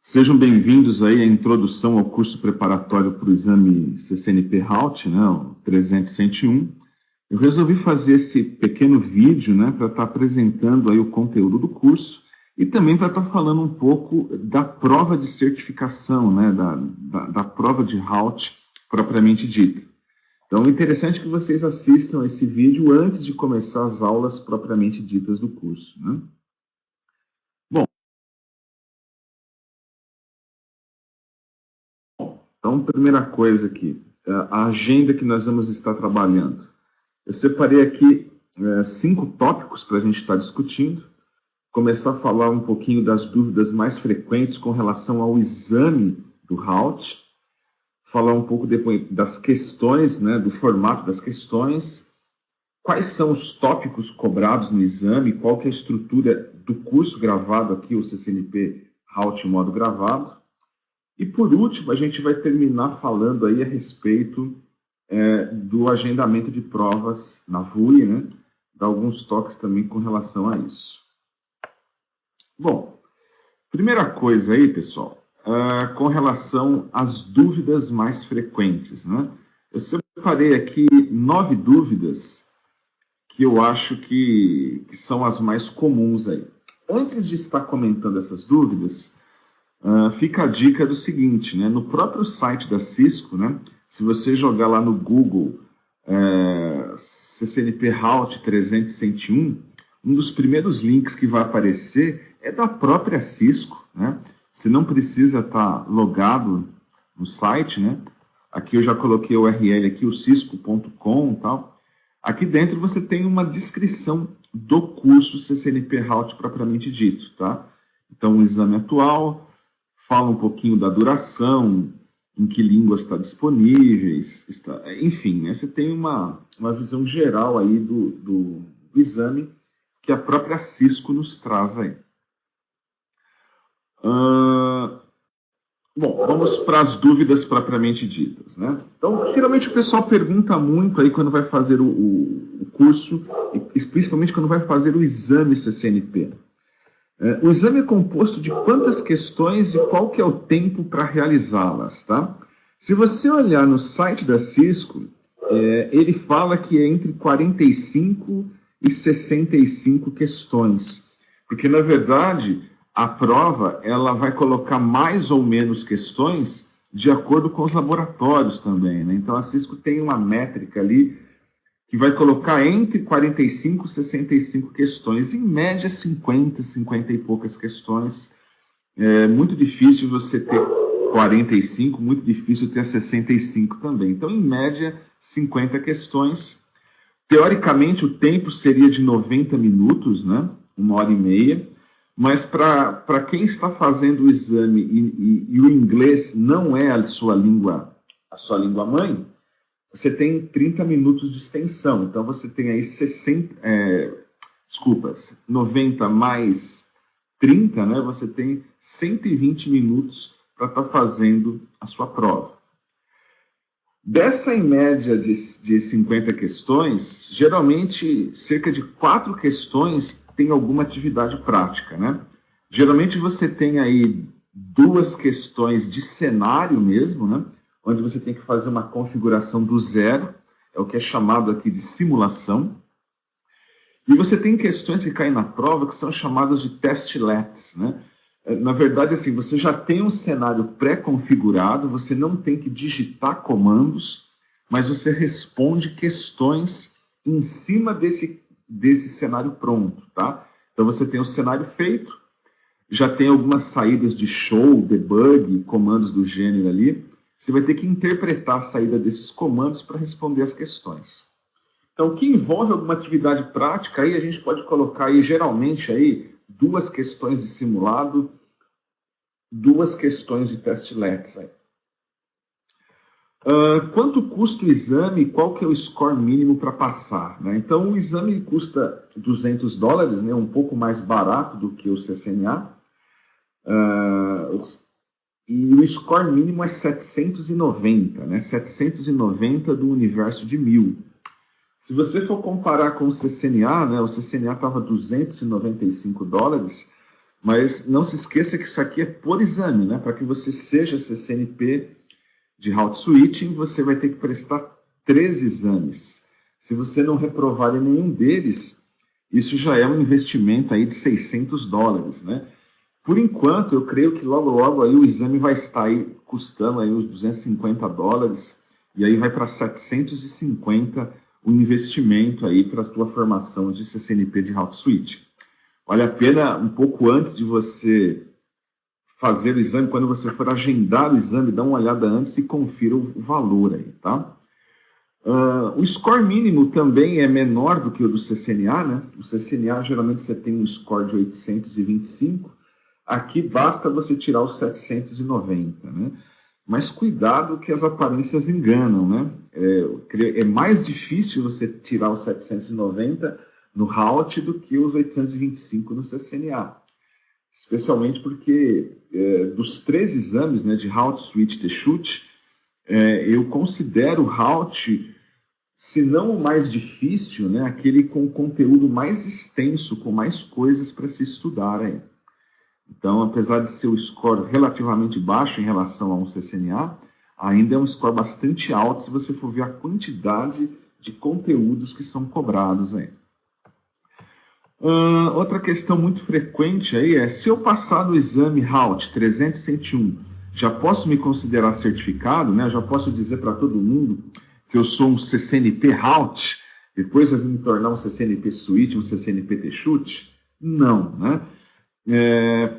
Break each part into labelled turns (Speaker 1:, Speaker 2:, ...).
Speaker 1: Sejam bem-vindos aí à introdução ao curso preparatório para o exame CCNP-HALT, né, o 301. Eu resolvi fazer esse pequeno vídeo, né, para estar apresentando aí o conteúdo do curso e também para estar falando um pouco da prova de certificação, né, da prova de HALT propriamente dita. Então, é interessante que vocês assistam esse vídeo antes de começar as aulas propriamente ditas do curso, né? Então, primeira coisa aqui, a agenda que nós vamos estar trabalhando. Eu separei aqui 5 tópicos para a gente estar discutindo. Começar a falar um pouquinho das dúvidas mais frequentes com relação ao exame do HALT. Falar um pouco depois das questões, né, do formato das questões. Quais são os tópicos cobrados no exame, qual que é a estrutura do curso gravado aqui, o CCNP HALT em modo gravado. E, por último, a gente vai terminar falando aí a respeito do agendamento de provas na VUE, né? Dar alguns toques também com relação a isso. Bom, primeira coisa aí, pessoal, com relação às dúvidas mais frequentes, né? Eu separei aqui 9 dúvidas que eu acho que são as mais comuns aí. Antes de estar comentando essas dúvidas, fica a dica do seguinte, né? No próprio site da Cisco, né? Se você jogar lá no Google CCNP HALT 301, um dos primeiros links que vai aparecer é da própria Cisco, né? Você não precisa estar logado no site, né? Aqui eu já coloquei o URL aqui, o cisco.com e tal. Aqui dentro você tem uma descrição do curso CCNP HALT propriamente dito, tá? Então, o exame atual, fala um pouquinho da duração, em que línguas está disponíveis, enfim, né, você tem uma visão geral aí do exame que a própria Cisco nos traz aí. Bom, vamos para as dúvidas propriamente ditas, né? Então, geralmente o pessoal pergunta muito aí quando vai fazer o curso, e principalmente quando vai fazer o exame CCNP. O exame é composto de quantas questões e qual que é o tempo para realizá-las, tá? Se você olhar no site da Cisco, ele fala que é entre 45 e 65 questões. Porque, na verdade, a prova ela vai colocar mais ou menos questões de acordo com os laboratórios também, né? Então, a Cisco tem uma métrica ali que vai colocar entre 45 e 65 questões, em média 50 e poucas questões. É muito difícil você ter 45, muito difícil ter 65 também. Então, em média, 50 questões. Teoricamente, o tempo seria de 90 minutos, né? 1h30. Mas para quem está fazendo o exame e o inglês não é a sua língua mãe, você tem 30 minutos de extensão. Então, você tem aí 90 mais 30, né? Você tem 120 minutos para estar fazendo a sua prova. Dessa, em média, de 50 questões, geralmente, cerca de 4 questões tem alguma atividade prática, né? Geralmente, você tem aí 2 questões de cenário mesmo, né? Onde você tem que fazer uma configuração do zero, é o que é chamado aqui de simulação. E você tem questões que caem na prova que são chamadas de testlets, né? Na verdade, assim, você já tem um cenário pré-configurado, você não tem que digitar comandos, mas você responde questões em cima desse cenário pronto, tá? Então você tem o cenário feito, já tem algumas saídas de show, debug, comandos do gênero ali. Você vai ter que interpretar a saída desses comandos para responder as questões. Então, o que envolve alguma atividade prática, aí a gente pode colocar aí, geralmente, aí, 2 questões de simulado, 2 questões de testlets. Aí. Quanto custa o exame e qual que é o score mínimo para passar? Né? Então, o exame custa $200, né, um pouco mais barato do que o CCNA. E o score mínimo é 790, né? 790 do universo de 1000. Se você for comparar com o CCNA, né? O CCNA estava $295, Mas não se esqueça que isso aqui é por exame, né? Para que você seja CCNP de Route Switching, você vai ter que prestar 3 exames. Se você não reprovar em nenhum deles, isso já é um investimento aí de $600, né? Por enquanto, eu creio que logo, logo aí o exame vai estar aí custando aí uns $250, e aí vai para 750 o investimento aí para a tua formação de CCNP de Route Switching. Vale a pena, um pouco antes de você fazer o exame, quando você for agendar o exame, dá uma olhada antes e confira o valor aí, tá? O score mínimo também é menor do que o do CCNA, né? O CCNA, geralmente, você tem um score de 825. Aqui basta você tirar os 790, né? Mas cuidado que as aparências enganam, né? É mais difícil você tirar os 790 no Route do que os 825 no CCNA. Especialmente porque dos 3 exames, né, de Route, Switch e T-Chute, eu considero o Route, se não o mais difícil, né, aquele com conteúdo mais extenso, com mais coisas para se estudar aí. Então, apesar de ser o score relativamente baixo em relação a um CCNA, ainda é um score bastante alto se você for ver a quantidade de conteúdos que são cobrados aí. Outra questão muito frequente aí é, se eu passar no exame Route 301, já posso me considerar certificado, né? Já posso dizer para todo mundo que eu sou um CCNP Route, depois eu vou me tornar um CCNP Switch, um CCNP T-Chute? Não, né?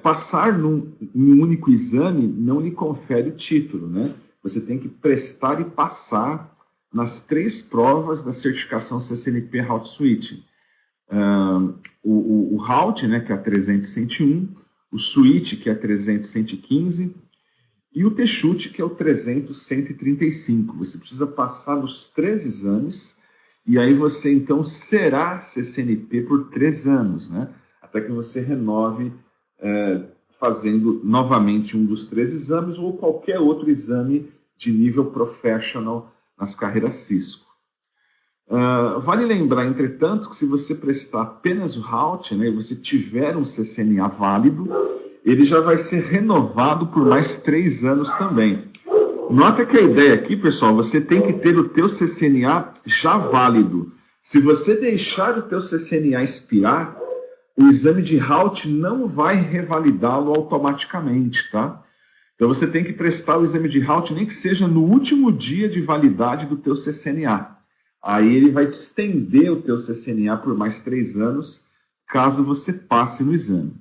Speaker 1: Passar num único exame não lhe confere o título, né? Você tem que prestar e passar nas 3 provas da certificação CCNP Route Switching. O Route, né, que é a 300-101, o Switch, que é a 300-115, e o T-Chute, que é o 300-135. Você precisa passar nos 3 exames, e aí você, então, será CCNP por 3 anos, né? Até que você renove fazendo novamente um dos 3 exames ou qualquer outro exame de nível professional nas carreiras Cisco. Vale lembrar, entretanto, que se você prestar apenas o Route, né, e você tiver um CCNA válido, ele já vai ser renovado por mais 3 anos também. Nota que a ideia aqui, pessoal, você tem que ter o teu CCNA já válido. Se você deixar o teu CCNA expirar, o exame de Route não vai revalidá-lo automaticamente, tá? Então você tem que prestar o exame de Route, nem que seja no último dia de validade do teu CCNA. Aí ele vai estender o teu CCNA por mais 3 anos, caso você passe no exame.